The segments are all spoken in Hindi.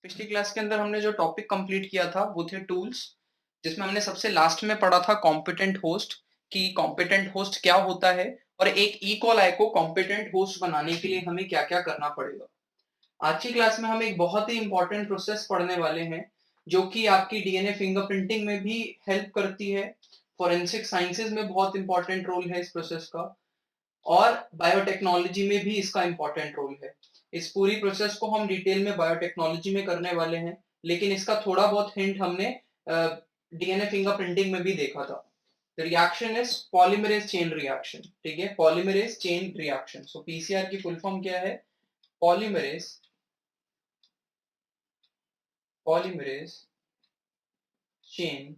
पिछली क्लास के अंदर हमने जो टॉपिक कंप्लीट किया था वो थे टूल्स, जिसमें हमने सबसे लास्ट में पढ़ा था कॉम्पिटेंट होस्ट कि कॉम्पिटेंट होस्ट क्या होता है और एक ई कॉल को कॉम्पिटेंट होस्ट बनाने के लिए हमें क्या क्या करना पड़ेगा। आज की क्लास में हम एक बहुत ही इंपॉर्टेंट प्रोसेस पढ़ने वाले हैं जो कि आपकी डीएनए फिंगरप्रिंटिंग में भी हेल्प करती है। फॉरेंसिक साइंसेज में बहुत इंपॉर्टेंट रोल है इस प्रोसेस का और बायोटेक्नोलॉजी में भी इसका इंपॉर्टेंट रोल है। इस पूरी प्रोसेस को हम डिटेल में बायोटेक्नोलॉजी में करने वाले हैं, लेकिन इसका थोड़ा बहुत हिंट हमने डीएनए फिंगरप्रिंटिंग में भी देखा था। The reaction is polymerase chain reaction. ठीक है, पॉलीमरेज चेन रिएक्शन। सो पीसीआर की फुल फॉर्म क्या है? Polymerase polymerase chain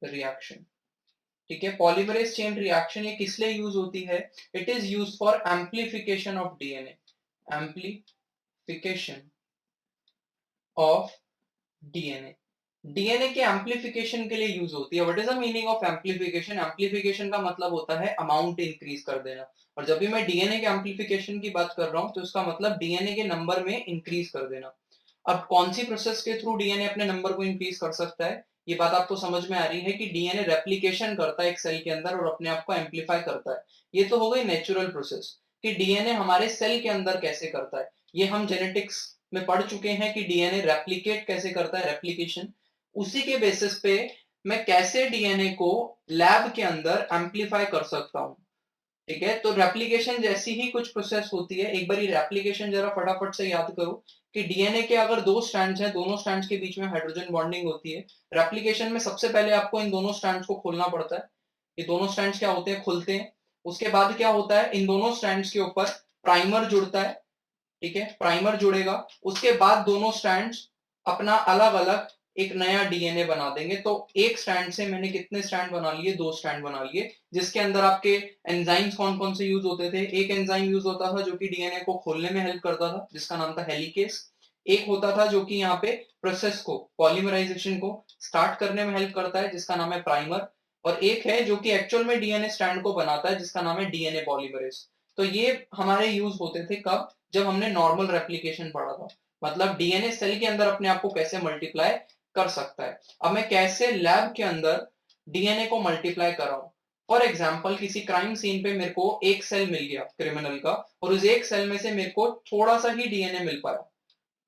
reaction. ठीक है, पॉलीमरेज चेन रिएक्शन ये किस लिए यूज होती है? It is use for amplification of DNA. Amplification of DNA. DNA के एम्प्लीफिकेशन के लिए यूज होती है। What is the meaning of amplification? Amplification का मतलब होता है अमाउंट इंक्रीज कर देना। और जब भी मैं डीएनए के एम्प्लीफिकेशन की बात कर रहा हूं तो इसका मतलब डीएनए के नंबर में इंक्रीज कर देना। अब कौन सी प्रोसेस के थ्रू डीएनए अपने नंबर को इंक्रीज कर सकता है? ये बात आपको समझ में आ रही है कि डीएनए रेप्लिकेशन करता है एक सेल के अंदर और अपने आप को एम्प्लीफाई करता है। ये तो हो गई नेचुरल प्रोसेस कि डीएनए हमारे सेल के अंदर कैसे करता है। ये हम जेनेटिक्स में पढ़ चुके हैं कि डीएनए रेप्लिकेट कैसे करता है, रेप्लिकेशन। उसी के बेसिस पे मैं कैसे डीएनए को लैब के अंदर एम्प्लीफाई कर सकता हूं। ठीक है, तो रेप्लिकेशन जैसी ही कुछ प्रोसेस होती है। एक बार रेप्लिकेशन जरा फटाफट से याद करो कि डीएनए के अगर दो स्ट्रैंड्स हैं, दोनों स्ट्रैंड्स के बीच में हाइड्रोजन बॉन्डिंग होती है। रेप्लिकेशन में सबसे पहले आपको इन दोनों स्ट्रैंड्स को खोलना पड़ता है। ये दोनों स्ट्रैंड्स क्या होते हैं? खुलते हैं। उसके बाद क्या होता है? इन दोनों स्ट्रैंड्स के ऊपर प्राइमर जुड़ता है। ठीक है, प्राइमर जुड़ेगा। उसके बाद दोनों स्ट्रैंड्स अपना अलग अलग एक नया डीएनए बना देंगे। तो एक स्ट्रैंड से मैंने कितने स्ट्रैंड बना लिए? दो स्ट्रैंड बना लिए, जिसके अंदर आपके एंजाइम्स कौन कौन से यूज होते थे? एक एंजाइम यूज होता था जो कि डीएनए को खोलने में हेल्प करता था, जिसका नाम था हेलिकेस। एक होता था जो कि यहाँ पे प्रोसेस को, पॉलीमराइजेशन को स्टार्ट करने में हेल्प करता है, जिसका नाम है प्राइमर। और एक है जो कि एक्चुअल में डीएनए स्ट्रैंड को बनाता है, जिसका नाम है डीएनए पॉलीमरेज। तो ये हमारे यूज होते थे कब? जब हमने नॉर्मल रेप्लिकेशन पढ़ा था। मतलब डीएनए सेल के अंदर अपने आप को कैसे मल्टीप्लाई कर सकता है। अब मैं कैसे लैब के अंदर डीएनए को मल्टीप्लाई कराऊं? फॉर एग्जाम्पल, किसी क्राइम सीन पे मेरे को एक सेल मिल गया क्रिमिनल का, और उस एक सेल में से मेरे को थोड़ा सा ही डीएनए मिल पाया।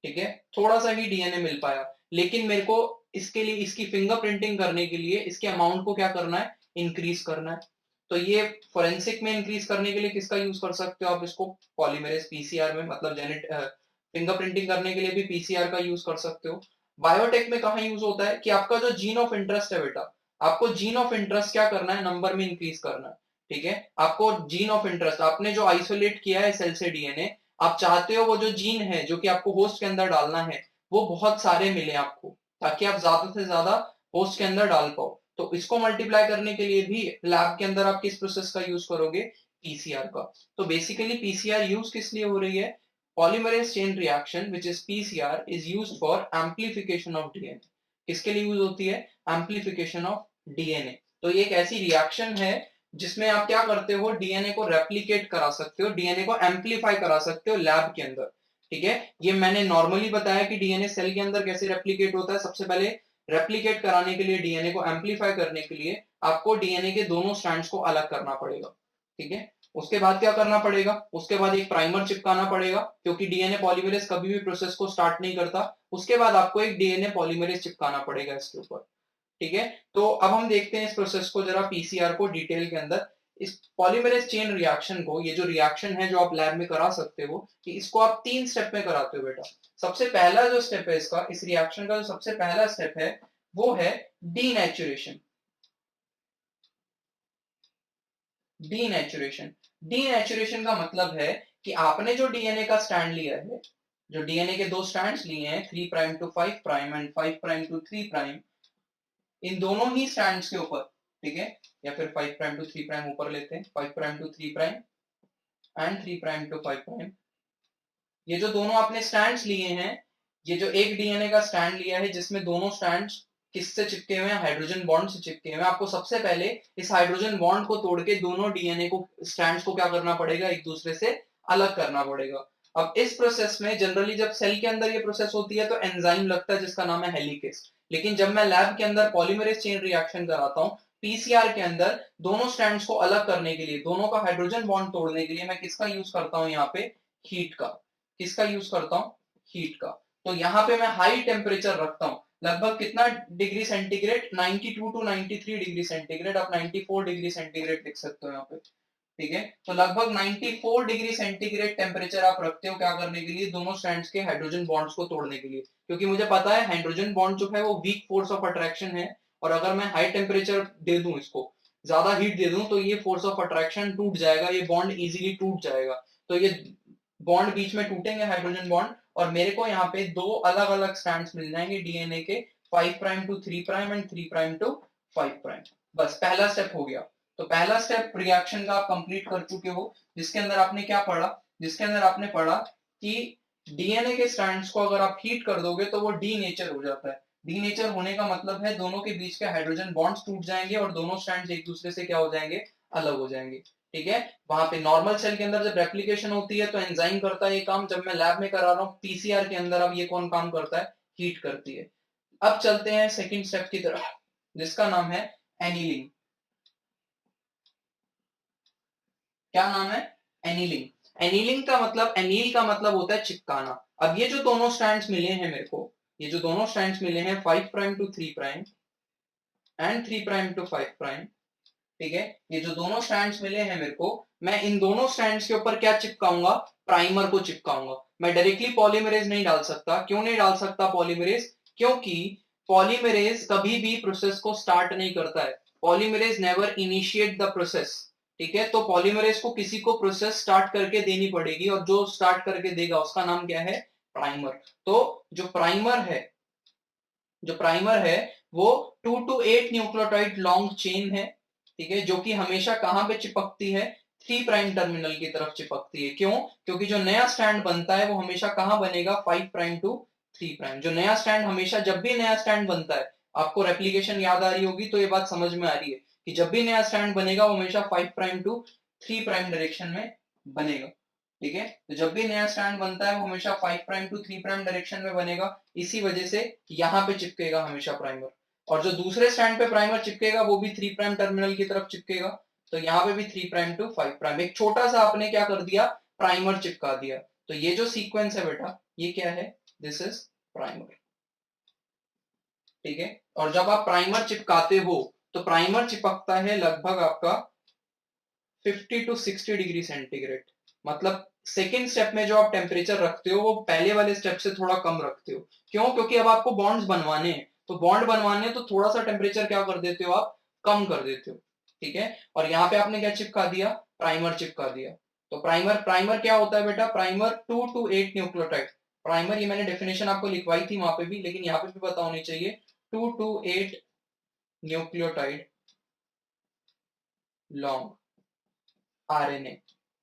ठीक है, थोड़ा सा ही डीएनए मिल पाया, लेकिन मेरे को इसके लिए, इसकी फिंगरप्रिंटिंग करने के लिए इसके अमाउंट को क्या करना है? इंक्रीज करना है। तो ये फोरेंसिक में इंक्रीज करने के लिए किसका यूज कर सकते हो आप? इसको पॉलीमरेज पीसीआर में, मतलब फिंगरप्रिंटिंग करने के लिए भी पीसीआर का यूज कर सकते हो। बायोटेक में कहाँ यूज होता है कि आपका जो जीन ऑफ इंटरेस्ट है बेटा, आपको जीन ऑफ इंटरेस्ट क्या करना है? नंबर में इंक्रीज करना है। ठीक है, आपको जीन ऑफ इंटरेस्ट, आपने जो आइसोलेट किया है सेल से डीएनए, आप चाहते हो वो जो जीन है जो कि आपको होस्ट के अंदर डालना है, वो बहुत सारे मिले आपको, ताकि आप ज्यादा से ज्यादा होस्ट के अंदर डाल पाओ। तो इसको मल्टीप्लाई करने के लिए भी लैब के अंदर आप किस प्रोसेस का यूज करोगे? पीसीआर का। तो बेसिकली पीसीआर यूज किस लिए हो रही है? Polymerase chain reaction which is PCR is used for amplification of DNA. किसके लिए यूज होती है? Amplification of DNA. तो ये एक ऐसी रिएक्शन है जिसमें आप क्या करते हो? डीएनए को रेप्लिकेट करा सकते हो, डीएनए को एम्प्लीफाई करा सकते हो लैब के अंदर। ठीक है, ये मैंने नॉर्मली बताया कि डीएनए सेल के अंदर कैसे रेप्लिकेट होता है। सबसे पहले रेप्लिकेट कराने के लिए, डीएनए को एम्प्लीफाई करने के लिए आपको डीएनए के दोनों स्ट्रैंड्स को अलग करना पड़ेगा। ठीक है, उसके बाद क्या करना पड़ेगा? उसके बाद एक प्राइमर चिपकाना पड़ेगा, क्योंकि डीएनए पॉलीमरेज कभी भी प्रोसेस को स्टार्ट नहीं करता। उसके बाद आपको एक डीएनए पॉलीमरेज चिपकाना पड़ेगा इसके ऊपर। ठीक है, तो अब हम देखते हैं इस प्रोसेस को जरा, पीसीआर को डिटेल के अंदर। इस पॉलीमरेज चेन रिएक्शन को, ये जो रिएक्शन है जो आप लैब में करा सकते हो, कि इसको आप 3 स्टेप में कराते हो बेटा। सबसे पहला जो स्टेप है इसका, इस रिएक्शन का जो सबसे पहला स्टेप है वो है डीनेचुरेशन। डीनेचुरेशन डीनेचुरेशन का मतलब है कि आपने जो डीएनए का स्टैंड लिया है, जो डीएनए के दो स्ट्रैंड्स लिए हैं, 3 prime to 5 prime and 5 prime to 3 prime, इन दोनों ही स्ट्रैंड्स के ऊपर, ठीक है, या फिर 5 प्राइम टू 3 प्राइम ऊपर लेते हैं, 5 prime to 3 prime and 3 prime to 5 prime. ये जो दोनों आपने स्ट्रैंड्स लिए हैं, ये जो एक डीएनए का स्टैंड लिया है जिसमें दोनों स्ट्रैंड्स किससे चिपके हुए हैं? हाइड्रोजन बॉन्ड से चिपके हुए हैं। आपको सबसे पहले इस हाइड्रोजन बॉन्ड को तोड़ के दोनों डीएनए को, स्ट्रैंड्स को क्या करना पड़ेगा? एक दूसरे से अलग करना पड़ेगा। अब इस प्रोसेस में जनरली जब सेल के अंदर ये प्रोसेस होती है तो एंजाइम लगता है जिसका नाम है हेलिकेस। लेकिन जब मैं लैब के अंदर पॉलीमरेज चेन रिएक्शन कराता हूँ पीसीआर के अंदर, दोनों स्ट्रैंड्स को अलग करने के लिए, दोनों का हाइड्रोजन बॉन्ड तोड़ने के लिए मैं किसका यूज करता हूँ यहाँ पे? हीट का। किसका यूज करता हूँ? हीट का। तो यहाँ पे मैं हाई टेम्परेचर रखता हूँ, लगभग कितना degree centigrade? 92 to 93 degree centigrade, आप 94 डिग्री सेंटीग्रेड लिख सकते हो यहाँ पे। ठीक है, तो लगभग 94 डिग्री सेंटीग्रेड टेम्परेचर आप रखते हो क्या करने के लिए? दोनों स्ट्रैंड्स के हाइड्रोजन बॉन्ड्स को तोड़ने के लिए, क्योंकि मुझे पता है हाइड्रोजन बॉन्ड जो है वो वीक फोर्स ऑफ अट्रैक्शन है, और अगर मैं हाई टेम्परेचर दे दूं, इसको ज्यादा हीट दे दूं, तो ये फोर्स ऑफ अट्रैक्शन टूट जाएगा, ये बॉन्ड इजीली टूट जाएगा। तो ये बॉन्ड बीच में टूटेंगे हाइड्रोजन बॉन्ड, और मेरे को यहाँ पे दो अलग अलग स्ट्रैंड्स मिल जाएंगे डीएनए के, 5 prime to 3 prime and 3 prime to 5 prime. बस पहला स्टेप हो गया। तो पहला स्टेप रिएक्शन का आप कंप्लीट कर चुके हो, जिसके अंदर आपने क्या पढ़ा? जिसके अंदर आपने पढ़ा कि डीएनए के स्ट्रैंड्स को अगर आप हीट कर दोगे तो वो डीनेचर हो जाता है। डीनेचर होने का मतलब है दोनों के बीच के हाइड्रोजन बॉन्ड्स टूट जाएंगे और दोनों स्ट्रैंड्स एक दूसरे से क्या हो जाएंगे? अलग हो जाएंगे। ठीक है, वहां पे नॉर्मल सेल के अंदर जब रेप्लिकेशन होती है तो एंजाइम करता है ये काम, जब मैं लैब में करा रहा हूँ पीसीआर के अंदर, अब ये कौन काम करता है? हीट करती है। अब चलते हैं सेकंड स्टेप की तरफ, जिसका नाम है एनीलिंग। क्या नाम है? एनीलिंग। एनीलिंग का मतलब, एनील का मतलब होता है चिपकाना। अब ये जो दोनों स्ट्रैंड्स मिले हैं मेरे को, ये जो दोनों स्ट्रैंड्स मिले हैं 5 prime to 3 prime and 3 prime to 5 prime, ठीक है, ये जो दोनों स्ट्रैंड्स मिले हैं मेरे को, मैं इन दोनों स्ट्रैंड्स के ऊपर क्या चिपकाऊंगा? प्राइमर को चिपकाऊंगा। मैं डायरेक्टली पॉलीमरेज नहीं डाल सकता। क्यों नहीं डाल सकता पॉलीमरेज? क्योंकि पॉलीमरेज कभी भी प्रोसेस को स्टार्ट नहीं करता है। Polymerase never initiate the process. ठीक है, तो पॉलीमरेज को किसी को प्रोसेस स्टार्ट करके देनी पड़ेगी, और जो स्टार्ट करके देगा उसका नाम क्या है? प्राइमर। तो जो प्राइमर है, जो प्राइमर है वो 2 to 8 न्यूक्लियोटाइड लॉन्ग चेन है। ठीक है, जो कि हमेशा कहां पे चिपकती है? 3 प्राइम टर्मिनल की तरफ चिपकती है। क्यों? क्योंकि जो नया स्टैंड बनता है वो हमेशा कहां बनेगा? 5 प्राइम टू 3 प्राइम। जो नया स्टैंड हमेशा, जब भी नया स्टैंड बनता है, आपको रेप्लिकेशन याद आ रही होगी तो ये बात समझ में आ रही है कि जब भी नया स्टैंड बनेगा वो हमेशा 5 प्राइम टू 3 प्राइम डायरेक्शन में बनेगा। ठीक है, तो जब भी नया स्टैंड बनता है वो हमेशा 5 प्राइम टू 3 प्राइम डायरेक्शन में बनेगा। इसी वजह से यहाँ पे चिपकेगा हमेशा प्राइमर, और जो दूसरे स्टैंड पे प्राइमर चिपकेगा वो भी 3 प्राइम टर्मिनल की तरफ चिपकेगा। तो यहाँ पे भी 3 प्राइम टू 5 प्राइम, एक छोटा सा आपने क्या कर दिया? प्राइमर चिपका दिया। तो ये जो सीक्वेंस है बेटा, ये क्या है? This is primer. ठीक है, और जब आप प्राइमर चिपकाते हो तो प्राइमर चिपकता है लगभग आपका 50 टू 60 डिग्री सेंटीग्रेड। मतलब सेकेंड स्टेप में जो आप टेम्परेचर रखते हो वो पहले वाले स्टेप से थोड़ा कम रखते हो। क्यों? क्योंकि अब आपको बॉन्ड्स बनवाने हैं, तो बॉन्ड बनवाने हैं तो थोड़ा सा टेम्परेचर क्या कर देते हो आप? कम कर देते हो। ठीक है, और यहाँ पे आपने क्या चिपका दिया? प्राइमर चिपका दिया। तो प्राइमर, प्राइमर क्या होता है बेटा? Primer 2 to 8 nucleotide. प्राइमर, ये मैंने डेफिनेशन आपको लिखवाई थी वहां पे भी, लेकिन यहाँ पे भी पता होनी चाहिए। 2 to 8 न्यूक्लियोटाइड लॉन्ग आरएनए।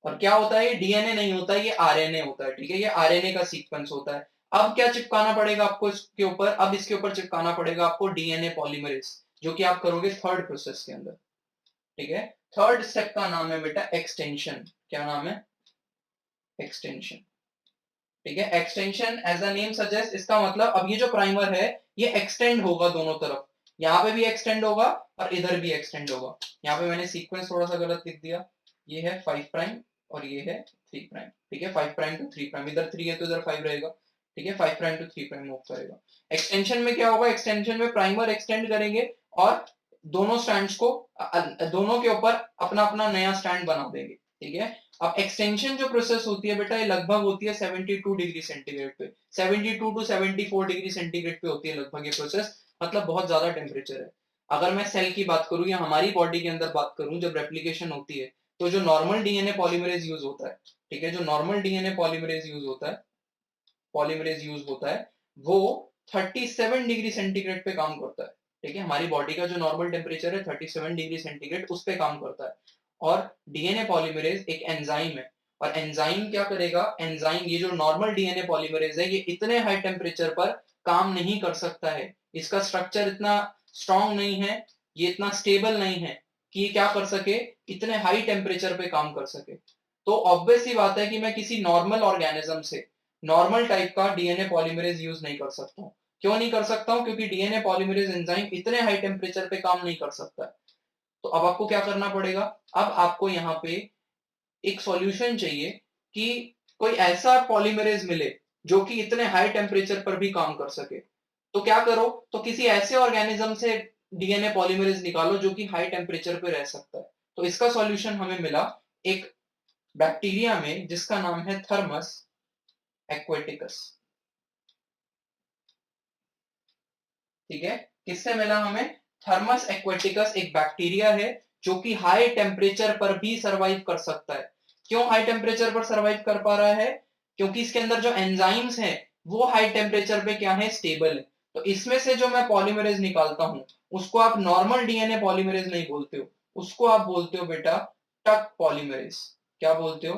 और क्या होता है? ये डीएनए नहीं होता, ये आरएनए होता है। ठीक है, ये आरएनए का सीक्वेंस होता है। अब क्या चिपकाना पड़ेगा आपको इसके ऊपर? अब इसके ऊपर चिपकाना पड़ेगा आपको डीएनए पॉलीमरेज, जो कि आप करोगे थर्ड प्रोसेस के अंदर। ठीक है, थर्ड स्टेप का नाम है बेटा एक्सटेंशन। क्या नाम है? एक्सटेंशन। ठीक है, extension as the name suggest, इसका मतलब अब ये जो प्राइमर है ये एक्सटेंड होगा दोनों तरफ। यहाँ पे भी एक्सटेंड होगा और इधर भी एक्सटेंड होगा। यहाँ पे मैंने सीक्वेंस थोड़ा सा गलत लिख दिया, ये है 5 प्राइम और ये है 3 प्राइम। ठीक है, 5 प्राइम टू 3 प्राइम, इधर 3 है तो इधर 5 रहेगा। ठीक है, 5 प्राइम टू 3 प्राइम मूव करेगा। एक्सटेंशन में क्या होगा? एक्सटेंशन में प्राइमर एक्सटेंड करेंगे और दोनों स्टैंड्स को दोनों के ऊपर अपना अपना नया स्टैंड बना देंगे। ठीक है, अब एक्सटेंशन जो प्रोसेस होती है बेटा, ये लगभग होती है 72 डिग्री सेंटीग्रेड पे, 72 टू 74 डिग्री सेंटीग्रेड पे होती है लगभग ये प्रोसेस। मतलब बहुत ज्यादा टेम्परेचर है। अगर मैं सेल की बात करूं या हमारी बॉडी के अंदर बात करूं, जब रेप्लिकेशन होती है तो जो नॉर्मल डीएनए पॉलीमरेज यूज होता है, ठीक है, जो नॉर्मल डीएनए पॉलीमरेज यूज होता है, पॉलीमरेज यूज होता है, वो 37 डिग्री सेंटीग्रेड पे काम करता है। ठीक है, हमारी बॉडी का जो नॉर्मल टेम्परेचर है 37 डिग्री सेंटीग्रेड, उस पे काम करता है। और डीएनए पॉलीमरेज एक एंजाइम है, और एंजाइम क्या करेगा? एंजाइम, ये जो नॉर्मल डीएनए पॉलीमरेज है, ये इतने हाई टेम्परेचर पर काम नहीं कर सकता है। इसका स्ट्रक्चर इतना स्ट्रांग नहीं है, ये इतना स्टेबल नहीं है कि ये क्या कर सके? इतने हाई टेम्परेचर पे काम कर सके। तो ऑब्वियस सी बात है कि मैं किसी नॉर्मल ऑर्गेनिज्म से नॉर्मल टाइप का डीएनए पॉलीमरेज यूज नहीं कर सकता हूँ। क्यों नहीं कर सकता हूँ? क्योंकि डीएनए पॉलीमरेज एंजाइम इतने हाई टेम्परेचर पे काम नहीं कर सकता है। तो अब आपको क्या करना पड़ेगा? अब आपको यहाँ पे एक सॉल्यूशन चाहिए कि कोई ऐसा पॉलीमरेज मिले जो कि इतने हाई टेम्परेचर पर भी काम कर सके। तो क्या करो? तो किसी ऐसे ऑर्गेनिज्म से डीएनए पॉलीमरेज निकालो जो कि हाई टेम्परेचर पे रह सकता है। तो इसका सॉल्यूशन हमें मिला एक बैक्टीरिया में जिसका नाम है थर्मस एक्वेटिकस। ठीक है, किससे मिला हमें? थर्मस एक्वेटिकस एक बैक्टीरिया है जो कि हाई टेम्परेचर पर भी सरवाइव कर सकता है। क्यों हाई टेम्परेचर पर सरवाइव कर पा रहा है? क्योंकि इसके अंदर जो एंजाइम्स हैं वो हाई टेम्परेचर पे क्या है? स्टेबल है। तो इसमें से जो मैं पॉलीमरेज निकालता हूं उसको आप नॉर्मल डीएनए पॉलीमरेज नहीं बोलते हो, उसको आप बोलते हो बेटा टक पॉलीमरेज। क्या बोलते हो?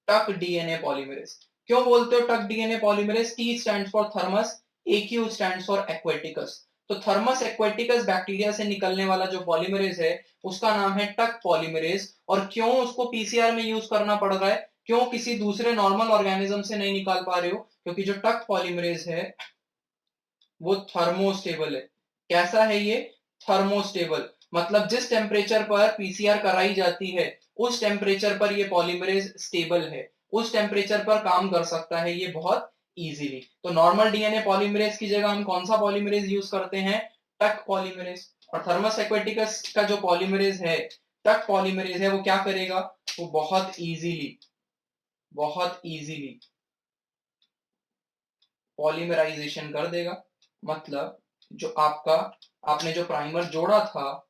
Taq DNA polymerase. क्यों बोलते हो Taq DNA polymerase? T stands for Thermus, AQ stands for aquaticus. तो थर्मस एक्वेटिकस बैक्टीरिया से निकलने वाला जो पॉलीमरेज है उसका नाम है टक पॉलीमरेज। और क्यों उसको पीसीआर में यूज करना पड़ रहा है? क्यों किसी दूसरे नॉर्मल ऑर्गेनिज्म से नहीं निकाल पा रहे हो? क्योंकि जो टक पॉलीमरेज है वो थर्मोस्टेबल है। कैसा है ये? थर्मोस्टेबल। मतलब जिस टेम्परेचर पर पीसीआर कराई जाती है उस टेम्परेचर पर ये पॉलीमरेज स्टेबल है, उस टेम्परेचर पर काम कर सकता है ये बहुत इजीली। तो नॉर्मल डीएनए पॉलीमरेज की जगह हम कौन सा पॉलीमरेज यूज करते हैं? टक पॉलीमरेज। और थर्मस एक्वेटिकस का जो पॉलीमरेज है, टक पॉलीमरेज है, वो क्या करेगा? वो बहुत इजीली पॉलीमराइजेशन कर देगा। मतलब जो आपका आपने जो प्राइमर जोड़ा था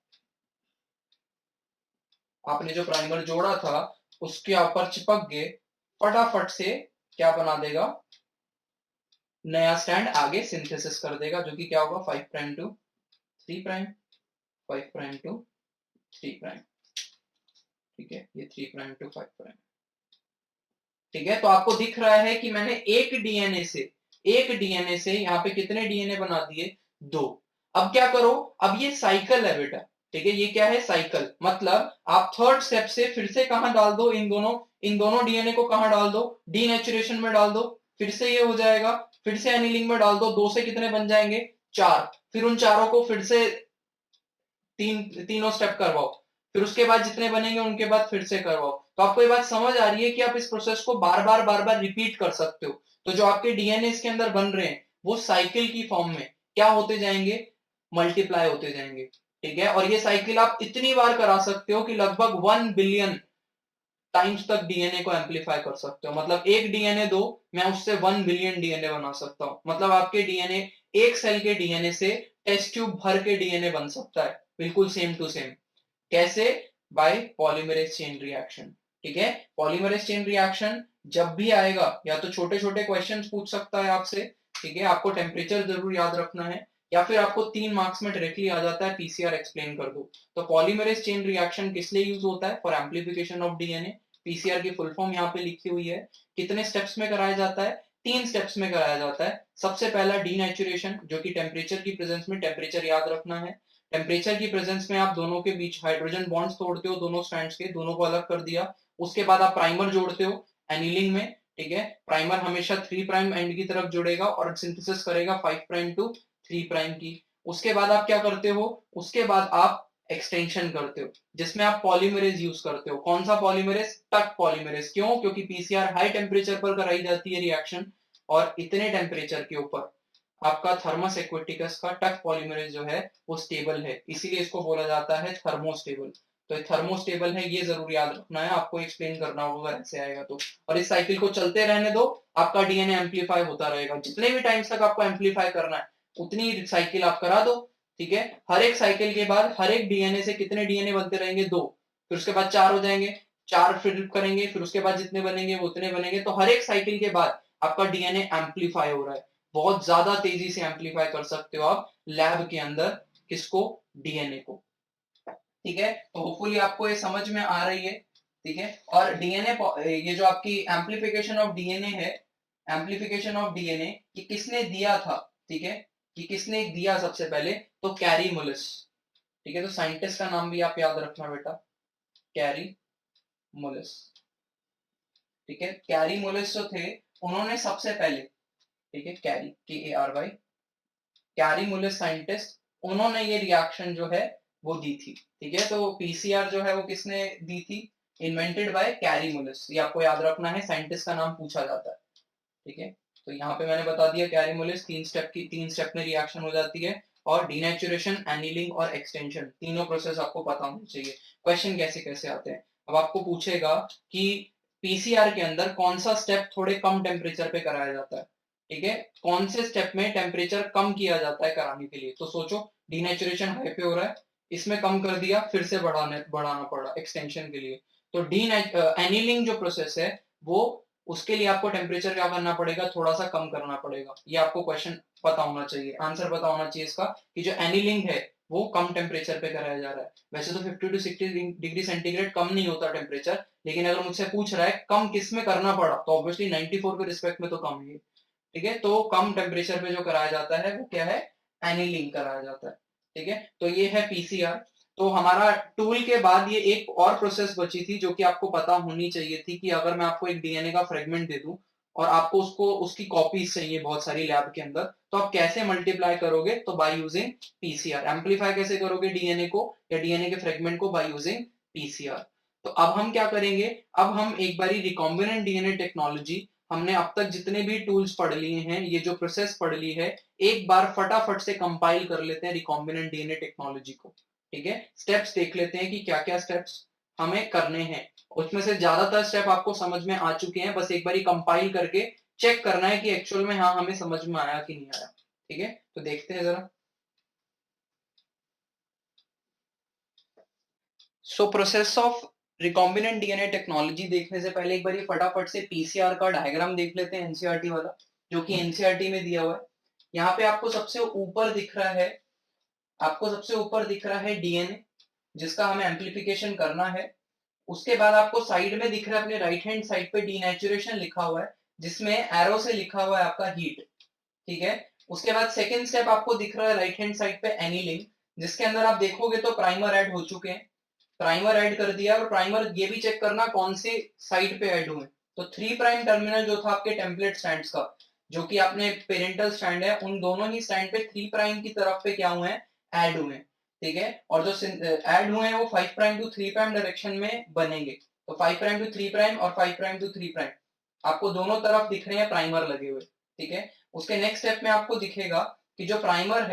आपने जो प्राइमर जोड़ा था उसके ऊपर चिपक के फटाफट से क्या बना देगा? नया स्टैंड आगे सिंथेसिस कर देगा, जो कि क्या होगा? 5 prime to 3 prime, 5 prime to 3 prime. ठीक है, ये 3 प्राइम टू 5 प्राइम। ठीक है, तो आपको दिख रहा है कि मैंने एक डीएनए से यहाँ पे कितने डीएनए बना दिए? 2। अब क्या करो? अब ये साइकिल है बेटा। ठीक है, ये क्या है? साइकिल। मतलब आप थर्ड स्टेप से फिर से कहां डाल दो? इन दोनों डीएनए को कहां डाल दो? डीनेचुरेशन में डाल दो। फिर से ये हो जाएगा। फिर से एनिलिंग में डाल दो। 2 से कितने बन जाएंगे? 4। फिर उन चारों को फिर से तीनों स्टेप करवाओ। फिर उसके बाद जितने बनेंगे उनके बाद फिर से करवाओ। तो आपको ये बात समझ आ रही है कि आप इस प्रोसेस को बार बार रिपीट कर सकते हो। तो जो आपके डीएनए के अंदर बन रहे हैं वो साइकिल की फॉर्म में क्या होते जाएंगे? मल्टीप्लाई होते जाएंगे। ठीक है, और ये साइकिल आप इतनी बार करा सकते हो कि लगभग 1 बिलियन टाइम्स तक डीएनए को एम्पलीफाई कर सकते हो। मतलब एक डीएनए दो, मैं उससे 1 बिलियन डीएनए बना सकता हूँ। मतलब आपके डीएनए, एक सेल के डीएनए से टेस्ट ट्यूब भर के डीएनए बन सकता है, बिल्कुल सेम टू सेम। कैसे? By polymerase chain reaction. ठीक है, पॉलीमरेज चेन रिएक्शन जब भी आएगा या तो छोटे छोटे क्वेश्चंस पूछ सकता है आपसे। ठीक है, आपको टेम्परेचर जरूर याद रखना है, या फिर आपको 3 मार्क्स में डायरेक्टली आ जाता है पीसीआर एक्सप्लेन कर दो। तो पॉलीमरेज चेन रिएक्शन किस लिए यूज होता है? For amplification of DNA. PCR की फुल फॉर्म यहाँ पे लिखी हुई है। कितने स्टेप्स में कराया जाता है? 3 स्टेप्स में कराया जाता है। सबसे पहला डीनेचुरेशन, जो कि टेम्परेचर की प्रेजेंस में, टेम्परेचर याद रखना है। टेम्परेचर की प्रेजेंस में आप दोनों के बीच हाइड्रोजन बॉन्ड्स तोड़ते हो, दोनों स्ट्रैंड्स के, दोनों को अलग कर दिया। उसके बाद आप प्राइमर जोड़ते हो एनिलिंग में। ठीक है, प्राइमर हमेशा 3 प्राइम एंड की तरफ जुड़ेगा और सिंथेसिस करेगा 5 प्राइम टू 3 प्राइम की। उसके बाद आप क्या करते हो? उसके बाद आप एक्सटेंशन करते हो जिसमें आप पॉलीमरेज यूज करते हो। कौन सा पॉलीमरेज? टक पॉलीमरेज। क्यों? क्योंकि पीसीआर हाई टेम्परेचर पर कराई जाती है रिएक्शन, और इतने टेम्परेचर के ऊपर आपका थर्मस एक्वेटिकस का टक पॉलीमरेज जो है वो स्टेबल है, इसीलिए इसको बोला जाता है थर्मोस्टेबल। तो ये थर्मोस्टेबल है, ये जरूर याद रखना है, आपको एक्सप्लेन करना होगा ऐसे आएगा तो। और इस साइकिल को चलते रहने दो, आपका डीएनए एम्पलीफाई होता रहेगा। जितने भी टाइम्स तक आपको एम्पलीफाई करना है उतनी साइकिल आप करा दो। ठीक है, हर एक साइकिल के बाद हर एक डीएनए से कितने डीएनए बनते रहेंगे? 2। फिर उसके बाद 4 हो जाएंगे, 4 फिर करेंगे, फिर उसके बाद जितने बनेंगे वो उतने बनेंगे। तो हर एक साइकिल के बाद आपका डीएनए एम्पलीफाई हो रहा है। बहुत ज्यादा तेजी से एम्पलीफाई कर सकते हो आप लैब के अंदर। किसको? डीएनए को। ठीक है, तो होपफुली आपको ये समझ में आ रही है। ठीक है, और डीएनए, ये जो आपकी एम्पलीफिकेशन ऑफ डीएनए है, एम्पलीफिकेशन ऑफ डीएनए ये किसने दिया था? ठीक है, कि किसने दिया सबसे पहले? तो कैरी मुलिस। ठीक है, तो साइंटिस्ट का नाम भी आप याद रखना बेटा, कैरी मुलिस। ठीक है, कैरी मुलिस जो थे उन्होंने सबसे पहले, ठीक है, कैरी KARY, कैरी मुलिस साइंटिस्ट, उन्होंने ये रिएक्शन जो है वो दी थी। ठीक है, तो पीसीआर जो है वो किसने दी थी? Invented by carry मुलिस। ये आपको याद रखना है, साइंटिस्ट का नाम पूछा जाता है। ठीक है, तो यहाँ पे मैंने बता दिया कैरी मुलिस, 3 स्टेप में रिएक्शन हो जाती है, और डीनेचुरेशन, एनिलिंग और एक्सटेंशन, तीनों प्रोसेस आपको पता होने चाहिए। क्वेश्चन कैसे कैसे आते हैं, अब आपको पूछेगा कि पीसीआर के अंदर कौन सा स्टेप थोड़े कम टेम्परेचर पे कराया जाता है। ठीक है, कौन से स्टेप में टेम्परेचर कम किया जाता है कराने के लिए? तो सोचो, डीनेचुरेशन हाई पे हो रहा है, इसमें कम कर दिया, फिर से बढ़ाना पड़ा एक्सटेंशन के लिए। तो डी एनिलिंग जो प्रोसेस है वो, उसके लिए आपको टेम्परेचर क्या करना पड़ेगा? थोड़ा सा कम करना पड़ेगा। ये आपको क्वेश्चन पता होना चाहिए, आंसर पता होना चाहिए इसका, कि जो एनिलिंग है वो कम टेम्परेचर पे कराया जा रहा है। वैसे तो 50 टू 60 डिग्री सेंटीग्रेड कम नहीं होता टेम्परेचर, लेकिन अगर मुझसे पूछ रहा है कम किस में करना पड़ा, तो ऑब्वियसली 94 के रिस्पेक्ट में तो कम है। ठीक है, तो कम टेम्परेचर पे जो कराया जाता है वो क्या है? एनिलिंग कराया जाता है। ठीक है, तो ये है पीसीआर। तो हमारा टूल के बाद ये एक और प्रोसेस बची थी जो कि आपको पता होनी चाहिए थी, कि अगर मैं आपको एक डीएनए का फ्रेगमेंट दे दूं और आपको उसको उसकी कॉपीज चाहिए बहुत सारी लैब के अंदर, तो आप कैसे मल्टीप्लाई करोगे? तो बाय यूजिंग पीसीआर। एम्पलीफाई कैसे करोगे डीएनए को या डीएनए के फ्रेगमेंट को? By using PCR. तो अब हम क्या करेंगे, अब हम एक बारी रिकॉम्बिनेंट डीएनए टेक्नोलॉजी, हमने अब तक जितने भी टूल्स पढ़ लिए हैं, ये जो प्रोसेस पढ़ ली है, एक बार फटाफट से कंपाइल कर लेते हैं रिकॉम्बिनेंट डीएनए टेक्नोलॉजी को। ठीक है, स्टेप्स देख लेते हैं कि क्या क्या स्टेप्स हमें करने हैं। उसमें से ज्यादातर स्टेप आपको समझ में आ चुके हैं, बस एक बार कंपाइल करके चेक करना है कि एक्चुअल में हाँ हमें समझ में आया कि नहीं आया। ठीक है, तो देखते हैं जरा। So process of recombinant DNA technology देखने से पहले एक बार ये फटाफट से पीसीआर का डायग्राम देख लेते हैं, एनसीईआरटी वाला, जो कि एनसीईआरटी में दिया हुआ है। यहाँ पे आपको सबसे ऊपर दिख रहा है, आपको सबसे ऊपर दिख रहा है डीएनए, जिसका हमें एम्प्लीफिकेशन करना है। उसके बाद आपको साइड में दिख रहा है, अपने राइट हैंड साइड पे डीनेचुरेशन लिखा हुआ है, जिसमें एरो से लिखा हुआ है आपका हीट। ठीक है, उसके बाद सेकेंड स्टेप आपको दिख रहा है राइट हैंड साइड पे एनिलिंग, जिसके अंदर आप देखोगे तो प्राइमर ऐड हो चुके हैं। प्राइमर ऐड कर दिया, और प्राइमर ये भी चेक करना कौन सी साइड पे ऐड हुए। तो 3' टर्मिनल जो था आपके टेम्पलेट स्टैंड का, जो कि आपने पेरेंटल स्टैंड है, उन दोनों ही स्टैंड पे 3' की तरफ पे क्या हुए हैं? ऐड हुए हैं। ठीक है, और जो ऐड हुए हैं वो 5' टू 3' डायरेक्शन में बनेंगे। तो 5' टू 3' और 5' टू 3' आपको दोनों तरफ दिख रहे हैं प्राइमर लगे हुए। ठीक है, उसके नेक्स्ट स्टेप में आपको दिखेगा कि जो प्राइमर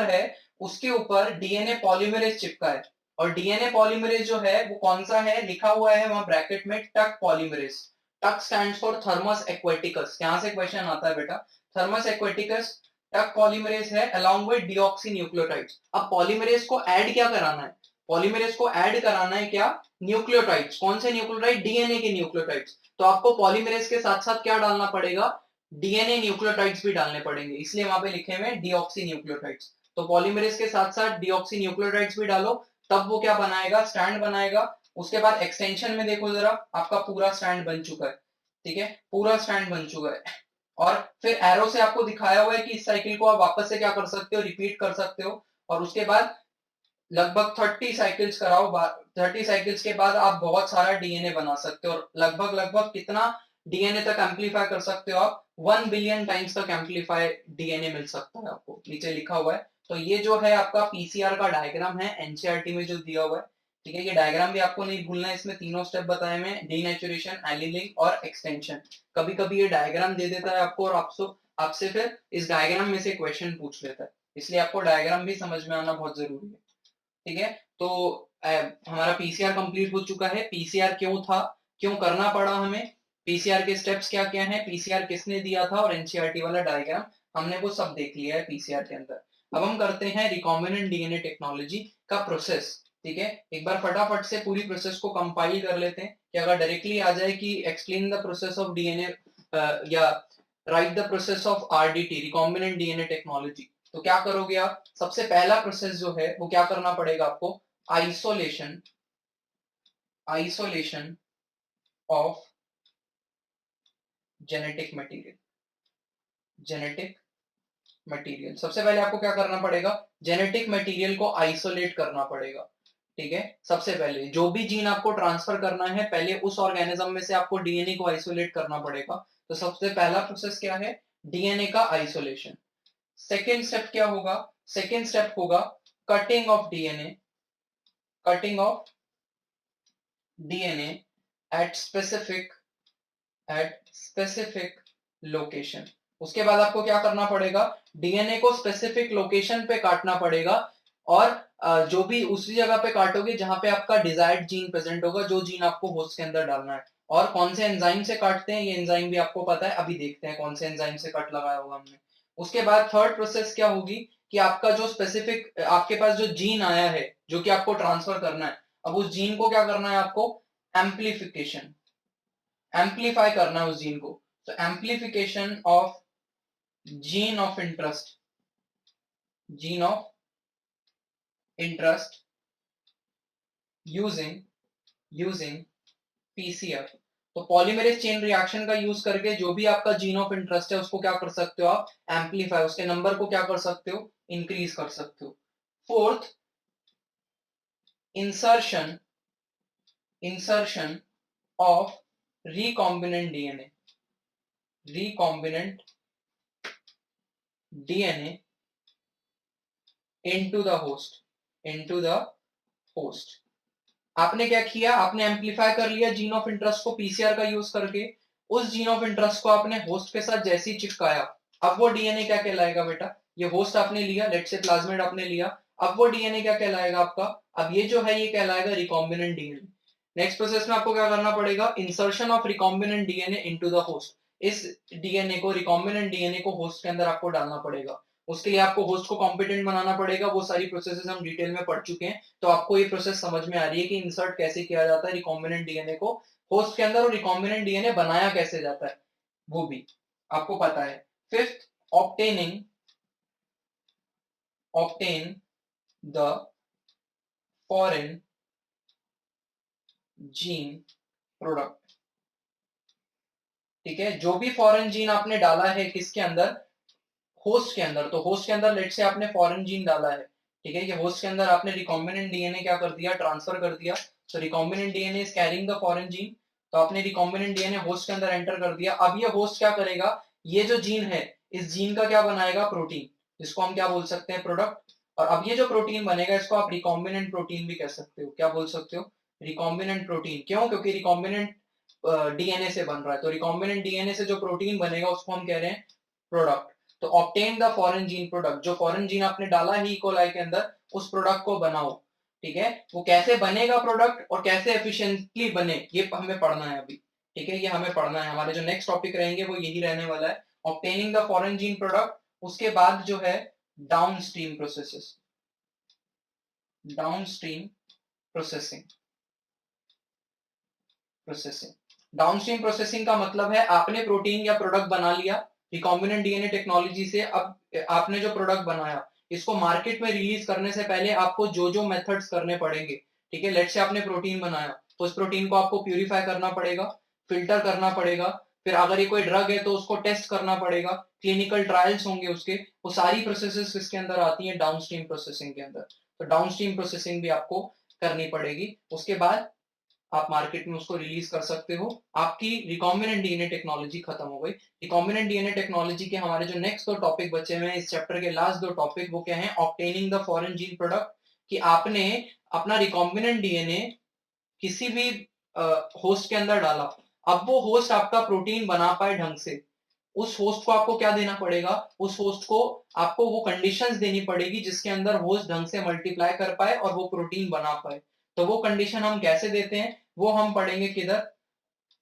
है उसके ऊपर डीएनए पॉलीमरेज चिपका है। और डीएनए पॉलीमरेज जो है वो कौन सा है? लिखा हुआ है वहां ब्रैकेट में टक पॉलीमरेज। टक स्टैंड्स फॉर थर्मस एक्वेटिकस। यहां से क्वेश्चन आता है बेटा, थर्मस एक्वेटिकस टक पॉलीमरेज है अलोंग विद डीऑक्सी न्यूक्लियोटाइड्स। अब पॉलीमरेज को ऐड क्या कराना है? पॉलीमरेज को ऐड कराना है क्या? न्यूक्लियोटाइड्स। कौन से न्यूक्लियोटाइड? डीएनए के न्यूक्लियोटाइड्स। तो आपको पॉलीमरेज के साथ साथ क्या डालना पड़ेगा? डीएनए न्यूक्लियोटाइड्स भी डालने पड़ेंगे, इसलिए वहां पे लिखे हुए डीऑक्सी न्यूक्लियोटाइड्स। तो पॉलीमरेज के साथ साथ डीऑक्सी न्यूक्लियोटाइड्स भी डालो, तब वो क्या बनाएगा? स्टैंड बनाएगा। उसके बाद एक्सटेंशन में देखो जरा, आपका पूरा स्टैंड बन चुका है। ठीक है, पूरा स्टैंड बन चुका है। और फिर एरो से आपको दिखाया हुआ है कि इस साइकिल को आप वापस से क्या कर सकते हो? रिपीट कर सकते हो। और उसके बाद लगभग 30 साइकिल्स कराओ। 30 साइकिल्स के बाद आप बहुत सारा डीएनए बना सकते हो। और लगभग लगभग कितना डीएनए तक एम्पलीफाई कर सकते हो आप? 1 बिलियन टाइम्स तक एम्पलीफाई डीएनए मिल सकता है आपको, नीचे लिखा हुआ है। तो ये जो है आपका पीसीआर का डायग्राम है, एनसीईआरटी में जो दिया हुआ है। ठीक है, ये डायग्राम भी आपको नहीं भूलना है, इसमें तीनों स्टेप बताए हुए हैं, डीनेचुरेशन, एनिलिंग और एक्सटेंशन। कभी कभी ये डायग्राम दे देता है आपको, और आपसे फिर इस डायग्राम में से क्वेश्चन पूछ लेता है, इसलिए आपको डायग्राम भी समझ में आना बहुत जरूरी है। ठीक है, तो हमारा पीसीआर कंप्लीट हो चुका है। पीसीआर क्यों था, क्यों करना पड़ा हमें, पीसीआर के स्टेप्स क्या क्या हैं, पीसीआर किसने दिया था, और एनसीईआरटी वाला डायग्राम हमने वो सब देख लिया है पीसीआर के अंदर। अब हम करते हैं रिकॉम्बिनेंट डीएनए टेक्नोलॉजी का प्रोसेस। ठीक है, एक बार फटाफट से पूरी प्रोसेस को कंपाइल कर लेते हैं, कि अगर डायरेक्टली आ जाए कि explain the process of DNA या write the process of RDT, recombinant DNA technology, तो क्या करोगे आप? सबसे पहला प्रोसेस जो है वो क्या करना पड़ेगा आपको? Isolation, isolation of genetic material, genetic material. सबसे पहले आपको क्या करना पड़ेगा? जेनेटिक मटेरियल को आइसोलेट करना पड़ेगा। ठीक है, सबसे पहले जो भी जीन आपको ट्रांसफर करना है पहले उस ऑर्गेनिज्म में से आपको डीएनए को आइसोलेट करना पड़ेगा। तो सबसे पहला प्रोसेस क्या है, डीएनए का आइसोलेशन। सेकेंड स्टेप क्या होगा, सेकेंड स्टेप होगा cutting of DNA, cutting of DNA at specific location. उसके बाद आपको क्या करना पड़ेगा, डीएनए को स्पेसिफिक लोकेशन पे काटना पड़ेगा, और जो भी उसी जगह पे काटोगे जहां पे आपका डिजायर्ड जीन प्रेजेंट होगा, जो जीन आपको होस्ट के अंदर डालना है। और कौन से एंजाइम से काटते हैं, ये एंजाइम भी आपको पता है, अभी देखते हैं कौन से एंजाइम से कट लगाया होगा हमने। उसके बाद थर्ड प्रोसेस क्या होगी कि आपका जो स्पेसिफिक आपके पास जो जीन आया है जो कि आपको ट्रांसफर करना है, अब उस जीन को क्या करना है आपको, एम्प्लीफिकेशन, एम्प्लीफाई करना है उस जीन को। तो amplification of gene of interest, gene of interest using using PCR. तो पॉलीमरेज चेन रिएक्शन का यूज करके जो भी आपका जीन ऑफ इंटरेस्ट है उसको क्या कर सकते हो आप, एम्पलीफाई, उसके नंबर को क्या कर सकते हो, इंक्रीज कर सकते हो। Fourth, insertion, insertion of recombinant DNA, recombinant DNA into the host, into the host. आपने क्या किया, आपने एम्पलीफाई कर लिया जीन ऑफ इंटरेस्ट को पीसीआर का यूज करके। उस जीन ऑफ इंटरेस्ट को आपने होस्ट के साथ जैसे ही चिपकाया, अब वो डीएनए क्या कहलाएगा बेटा, ये होस्ट आपने लिया, लेट्स से प्लाज्मिड आपने लिया, अब वो डीएनए क्या कहलाएगा आपका, अब ये जो है ये कहलाएगा रिकॉम्बिनेंट डीएनए। नेक्स्ट प्रोसेस में आपको क्या करना पड़ेगा, insertion of recombinant DNA into the host. इस डीएनए को, रिकॉम्बिनेंट डीएनए को होस्ट के अंदर आपको डालना पड़ेगा। उसके लिए आपको होस्ट को कॉम्पिटेंट बनाना पड़ेगा, वो सारी प्रोसेसेस हम डिटेल में पढ़ चुके हैं। तो आपको ये प्रोसेस समझ में आ रही है कि इंसर्ट कैसे किया जाता है रिकॉम्बिनेंट डीएनए को होस्ट के अंदर, और रिकॉम्बिनेंट डीएनए बनाया कैसे जाता है वो भी आपको पता है। Fifth, obtaining, obtain the foreign gene product. ठीक है, जो भी फॉरेन जीन आपने डाला है किसके अंदर, होस्ट के अंदर। तो होस्ट के अंदर लेट से आपने फॉरेन जीन डाला है, ठीक है, ये होस्ट के अंदर आपने रिकॉम्बिनेंट डीएनए क्या कर दिया, ट्रांसफर कर दिया। तो recombinant DNA is carrying the foreign gene, तो आपने रिकॉम्बिनेंट डीएनए होस्ट के अंदर एंटर कर दिया। अब ये होस्ट क्या करेगा, ये जो जीन है इस जीन का क्या बनाएगा, प्रोटीन, जिसको हम क्या बोल सकते हैं, प्रोडक्ट। और अब ये जो प्रोटीन बनेगा इसको आप रिकॉम्बिनेंट प्रोटीन भी कह सकते हो, क्या बोल सकते हो, रिकॉम्बिनेंट प्रोटीन। क्यों, क्योंकि रिकॉम्बिनेंट डीएनए से बन रहा है, तो रिकॉम्बिनेंट डीएनए से जो प्रोटीन बनेगा उसको हम कह रहे हैं प्रोडक्ट। तो obtain the foreign gene product, जो फॉरेन जीन आपने डाला है इकोलाई के अंदर उस प्रोडक्ट को बनाओ। ठीक है, वो कैसे बनेगा प्रोडक्ट और कैसे एफिशिएंटली बने ये हमें पढ़ना है अभी। ठीक है, ये हमें पढ़ना है, हमारे जो नेक्स्ट टॉपिक रहेंगे वो यही रहने वाला है, obtaining the foreign gene product. उसके बाद जो है downstream processes, downstream processing, processing. Downstream processing का मतलब है आपने प्रोटीन या प्रोडक्ट बना लिया रिकॉम्बिनेंट डीएनए टेक्नोलॉजी से, अब आपने जो प्रोडक्ट बनाया इसको मार्केट में रिलीज करने से पहले आपको जो जो मेथड्स करने पड़ेंगे। ठीक है, लेट से आपने प्रोटीन बनाया तो उस प्रोटीन को आपको प्यूरिफाई करना पड़ेगा, फिल्टर करना पड़ेगा, फिर अगर ये कोई ड्रग है तो उसको टेस्ट करना पड़ेगा, क्लिनिकल ट्रायल्स होंगे उसके, वो सारी प्रोसेसेस इसके अंदर आती है डाउनस्ट्रीम प्रोसेसिंग के अंदर। तो डाउनस्ट्रीम प्रोसेसिंग भी आपको करनी पड़ेगी, उसके बाद आप मार्केट में उसको रिलीज कर सकते हो। आपकी रिकॉम्बिनेंट डीएनए टेक्नोलॉजी खत्म हो गई। रिकॉम्बिनेंट डीएनए टेक्नोलॉजी के हमारे जो नेक्स्ट दो टॉपिक बचे हुए हैं इस चैप्टर के, लास्ट दो टॉपिक वो क्या है, obtaining the foreign gene product, कि आपने अपना रिकॉम्बिनेंट डीएनए किसी भी होस्ट के अंदर डाला, अब वो होस्ट आपका प्रोटीन बना पाए ढंग से, उस होस्ट को आपको क्या देना पड़ेगा, उस होस्ट को आपको वो कंडीशंस देनी पड़ेगी जिसके अंदर होस्ट ढंग से मल्टीप्लाई कर पाए और वो प्रोटीन बना पाए। तो वो कंडीशन हम कैसे देते हैं वो हम पढ़ेंगे किधर,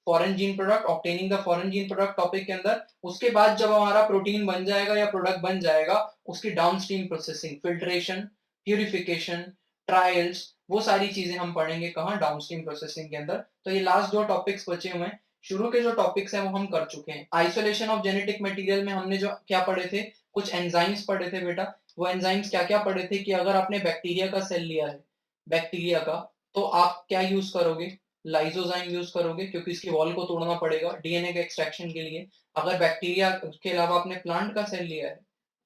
foreign gene product, obtaining the foreign gene product topic के अंदर। उसके बाद जब हमारा प्रोटीन बन जाएगा या प्रोडक्ट बन जाएगा, उसकी downstream processing, filtration, purification, trials, वो सारी चीजें हम पढ़ेंगे कहाँ, डाउनस्ट्रीम प्रोसेसिंग के अंदर। तो ये लास्ट दो टॉपिक्स बचे हुए हैं, शुरू के जो टॉपिक्स हैं वो हम कर चुके हैं। आइसोलेशन ऑफ जेनेटिक मटेरियल में हमने जो क्या पढ़े थे, कुछ एंजाइम्स पढ़े थे बेटा। वो एंजाइम्स क्या क्या पढ़े थे कि अगर आपने बैक्टीरिया का सेल लिया है, बैक्टीरिया का, तो आप क्या यूज करोगे, लाइसोजाइम यूज करोगे, क्योंकि इसकी वॉल को तोड़ना पड़ेगा डीएनए के एक्सट्रैक्शन के लिए। अगर बैक्टीरिया के अलावा आपने प्लांट का सेल लिया है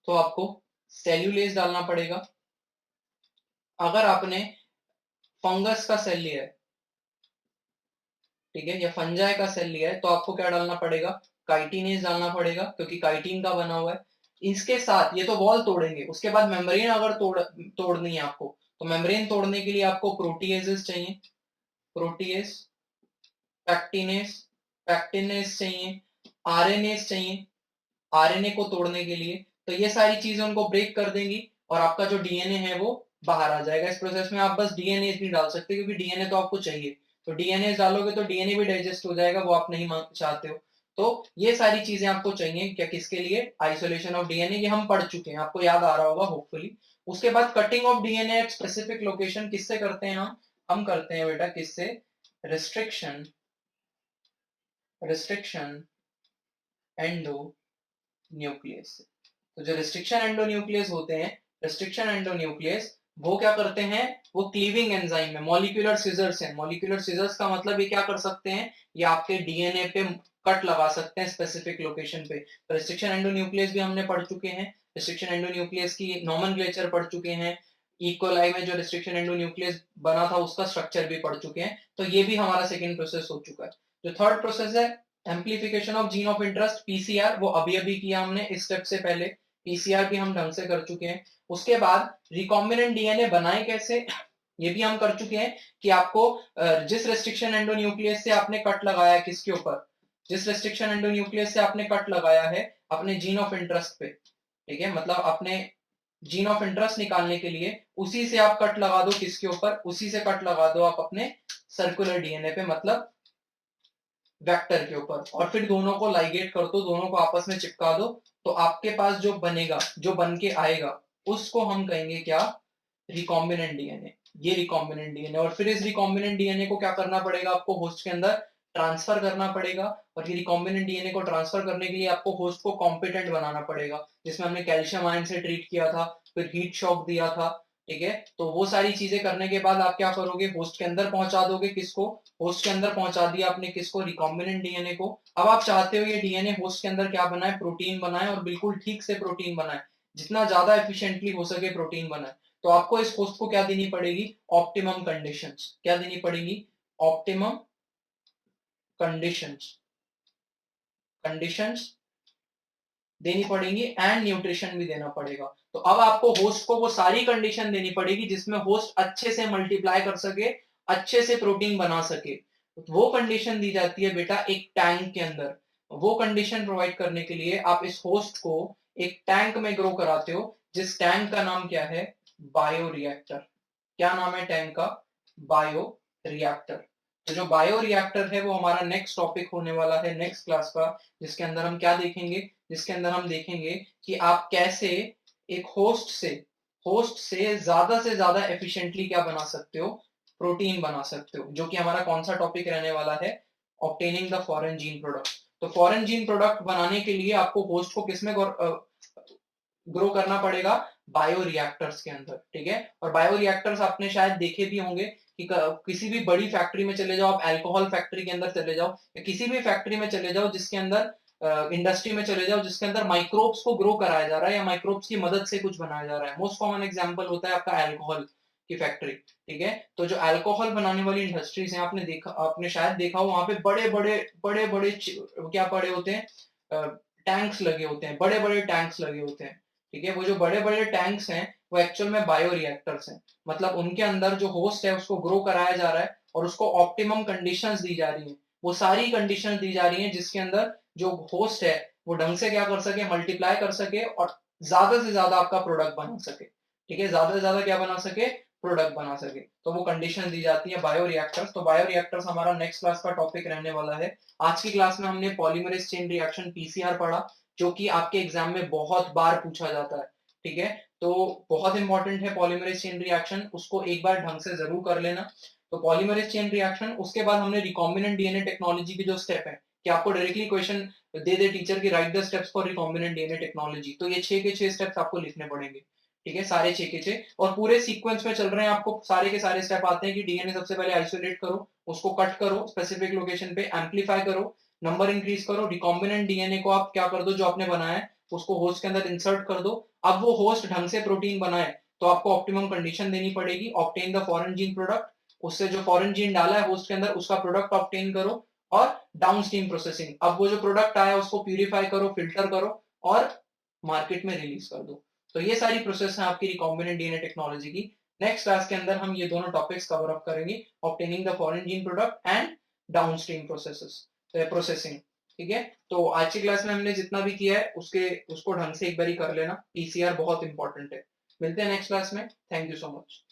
तो आपको सेल्यूलेज डालना पड़ेगा। अगर आपने फंगस का सेल लिया है, ठीक है, या फंजाई का सेल लिया है, तो आपको क्या डालना पड़ेगा, काइटिनेज डालना पड़ेगा, क्योंकि काइटिन का बना हुआ है। इसके साथ ये तो वॉल तोड़ेंगे, उसके बाद मेम्ब्रेन अगर तोड़नी है आपको, तो मेम्ब्रेन तोड़ने के लिए आपको प्रोटीएजेस चाहिए, प्रोटीएज, पैक्टिनेज, पैक्टिनेज चाहिए, आरएनएस चाहिए, आरएनए को तोड़ने के लिए। तो ये सारी चीजें उनको ब्रेक कर देंगी और आपका जो डीएनए है वो बाहर आ जाएगा। इस प्रोसेस में आप बस डीएनए नहीं डाल सकते, क्योंकि डीएनए तो आपको चाहिए, तो डीएनए डालोगे तो डीएनए भी डाइजेस्ट हो जाएगा, वो आप नहीं चाहते हो। तो ये सारी चीजें आपको चाहिए, क्या किसके लिए, आइसोलेशन ऑफ डीएनए, ये हम पढ़ चुके हैं, आपको याद आ रहा होगा होपफुली। उसके बाद cutting of DNA at specific location किससे करते हैं हम करते हैं बेटा किससे, रिस्ट्रिक्शन, रिस्ट्रिक्शन एंडो न्यूक्लियस। तो जो रिस्ट्रिक्शन एंडोन्यूक्लियस होते हैं, रिस्ट्रिक्शन एंडोन्यूक्लियस, वो क्या करते हैं, वो क्लीविंग एंजाइम है, मॉलिक्यूलर सीजर्स है। मॉलिक्यूलर सीजर्स का मतलब ये क्या कर सकते हैं, ये आपके डीएनए पे कट लगा सकते हैं स्पेसिफिक लोकेशन पे। तो रिस्ट्रिक्शन एंडोन्यूक्लियस भी हमने पढ़ चुके हैं, रिस्ट्रिक्शन एंडोन्यूक्लियस की नोमेनक्लेचर पढ़ चुके हैं, इकोलाई में जो रिस्ट्रिक्शन एंडोन्यूक्लियस बना था उसका स्ट्रक्चर भी पढ़ चुके हैं। तो ये भी हमारा सेकेंड प्रोसेस हो चुका है। जो थर्ड प्रोसेस है, amplification of gene of interest, PCR, वो अभी अभी किया हमने इस स्टेप से पहले, पीसीआर भी हम ढंग से कर चुके हैं। उसके बाद रिकॉम्बिनेंट डीएनए बनाए कैसे, ये भी हम कर चुके हैं, कि आपको जिस रेस्ट्रिक्शन एंडोन्यूक्लियस से आपने कट लगाया है, किसके ऊपर, जिस रेस्ट्रिक्शन एंडोन्यूक्लियस से आपने कट लगाया है अपने जीन ऑफ इंटरेस्ट पे, ठीक है, मतलब अपने जीन ऑफ इंटरेस्ट निकालने के लिए उसी से आप कट लगा दो, किसके ऊपर, उसी से कट लगा दो आप अपने सर्कुलर डीएनए पे, मतलब वेक्टर के ऊपर, और फिर दोनों को लाइगेट कर दो, दोनों को आपस में चिपका दो। तो आपके पास जो बनेगा, जो बन के आएगा, उसको हम कहेंगे क्या, रिकॉम्बिनेंट डीएनए। ये रिकॉम्बिनेंट डीएनए, और फिर इस रिकॉम्बिनेंट डीएनए को क्या करना पड़ेगा आपको, होस्ट के अंदर ट्रांसफर करना पड़ेगा। और ये रिकॉम्बिनेंट डीएनए को ट्रांसफर करने के लिए आपको होस्ट को कॉम्पिटेंट बनाना पड़ेगा, जिसमें हमने कैल्शियम आयन से ट्रीट किया था, फिर हीट शॉक दिया था, ठीक है। तो वो सारी चीजें करने के बाद आप क्या करोगे, होस्ट के अंदर पहुंचा दोगे, किसको, होस्ट के अंदर पहुंचा दिया आपने, किसको, रिकॉम्बिनेंट डीएनए को। अब आप चाहते हो ये डीएनए होस्ट के अंदर क्या बनाए, प्रोटीन बनाए, और बिल्कुल ठीक से प्रोटीन बनाए, जितना ज्यादा एफिशिएंटली हो सके प्रोटीन बनाए। तो आपको इस होस्ट को क्या देनी पड़ेगी, ऑप्टिमम कंडीशंस, क्या देनी पड़ेगी, ऑप्टिमम कंडीशंस, कंडीशंस देनी पड़ेंगी, एंड न्यूट्रिशन भी देना पड़ेगा। तो अब आपको होस्ट को वो सारी कंडीशन देनी पड़ेगी जिसमें होस्ट अच्छे से मल्टीप्लाई कर सके, अच्छे से प्रोटीन बना सके। वो कंडीशन दी जाती है बेटा एक टैंक के अंदर। वो कंडीशन प्रोवाइड करने के लिए आप इस होस्ट को एक टैंक में ग्रो कराते हो, जिस टैंक का नाम क्या है, बायो रिएक्टर। क्या नाम है टैंक का, बायो रिएक्टर। तो जो बायो रिएक्टर है वो हमारा नेक्स्ट टॉपिक होने वाला है नेक्स्ट क्लास का, जिसके अंदर हम क्या देखेंगे, जिसके अंदर हम देखेंगे कि आप कैसे एक होस्ट से ज्यादा एफिशिएंटली क्या बना सकते हो, प्रोटीन बना सकते हो, जो कि हमारा कौन सा टॉपिक रहने वाला है, obtaining the foreign gene product. तो फॉरेन जीन प्रोडक्ट बनाने के लिए आपको होस्ट को किसमें ग्रो करना पड़ेगा, बायो रिएक्टर्स के अंदर, ठीक है। और बायो रिएक्टर्स आपने शायद देखे भी होंगे कि किसी भी बड़ी फैक्ट्री में चले जाओ, आप अल्कोहल फैक्ट्री के अंदर चले जाओ, या किसी भी फैक्ट्री में चले जाओ जिसके अंदर इंडस्ट्री में चले जाओ जिसके अंदर माइक्रोब्स को ग्रो कराया जा रहा है, या माइक्रोब्स की मदद से कुछ बनाया जा रहा है। मोस्ट कॉमन एग्जांपल होता है आपका अल्कोहल की फैक्ट्री, ठीक है। तो जो अल्कोहल बनाने वाली इंडस्ट्रीज हैं, आपने शायद देखा हो, वहां पे बड़े बड़े क्या पड़े होते हैं, टैंक्स लगे होते हैं, बड़े बड़े टैंक्स लगे होते हैं, ठीक है। वो जो बड़े बड़े टैंक्स हैं वो एक्चुअल में बायो रिएक्टर्स हैं, मतलब उनके अंदर जो होस्ट है उसको ग्रो कराया जा रहा है और उसको ऑप्टिमम कंडीशंस दी जा रही हैं। वो सारी कंडीशंस दी जा रही हैं जिसके अंदर जो होस्ट है वो ढंग से क्या कर सके, मल्टीप्लाई कर सके और ज्यादा से ज्यादा आपका प्रोडक्ट बना सके, ठीक है, ज्यादा से ज्यादा क्या बना सके, प्रोडक्ट बना सके। तो वो कंडीशन दी जाती है बायो रिएक्टर्स। तो बायो रिएक्टर्स हमारा नेक्स्ट क्लास का टॉपिक रहने वाला है। आज की क्लास में हमने पॉलीमरेज चेन रिएक्शन पीसीआर पढ़ा, जो कि आपके एग्जाम में बहुत बार पूछा जाता है, ठीक है। तो बहुत इंपॉर्टेंट है पॉलीमरेज चेन रिएक्शन, उसको एक बार ढंग से जरूर कर लेना। तो पॉलीमरेज चेन रिएक्शन, उसके बाद हमने रिकॉम्बिनेंट डीएनए टेक्नोलॉजी की जो स्टेप है, कि आपको डायरेक्टली क्वेश्चन दे दे टीचर की right the steps for recombinant DNA technology, तो ये 6 के 6 स्टेप्स आपको लिखने पड़ेंगे, ठीक है, सारे 6 के 6, और पूरे सीक्वेंस में चल रहे हैं, आपको सारे के सारे स्टेप आते हैं कि डीएनए सबसे पहले आइसोलेट करो, उसको कट करो स्पेसिफिक लोकेशन पे, एम्पलीफाई करो, नंबर इंक्रीज करो, रिकॉम्बिनेंट डीएनए को आप क्या कर दो, जो आपने बनाया है उसको होस्ट के अंदर इंसर्ट कर दो। अब वो होस्ट ढंग से प्रोटीन बनाए तो आपको ऑप्टिमम कंडीशन देनी पड़ेगी, obtain the foreign gene product, उससे जो फॉरेन जीन डाला है होस्ट के अंदर उसका प्रोडक्ट ऑब्टेन करो और डाउनस्ट्रीम प्रोसेसिंग, अब वो जो प्रोडक्ट आया उसको प्यूरिफाई करो, फिल्टर करो और मार्केट में रिलीज कर दो। तो ये सारी प्रोसेस है आपकी रिकॉम्बिनेंट डीएनए टेक्नोलॉजी की। नेक्स्ट क्लास के अंदर हम ये दोनों टॉपिक्स कवर अप करेंगे, obtaining the foreign gene product and downstream processes processing. ठीक है, तो आज की क्लास में हमने जितना भी किया है उसको ढंग से एक बार कर लेना, पीसीआर बहुत इंपॉर्टेंट है। मिलते हैं नेक्स्ट क्लास में, थैंक यू सो मच।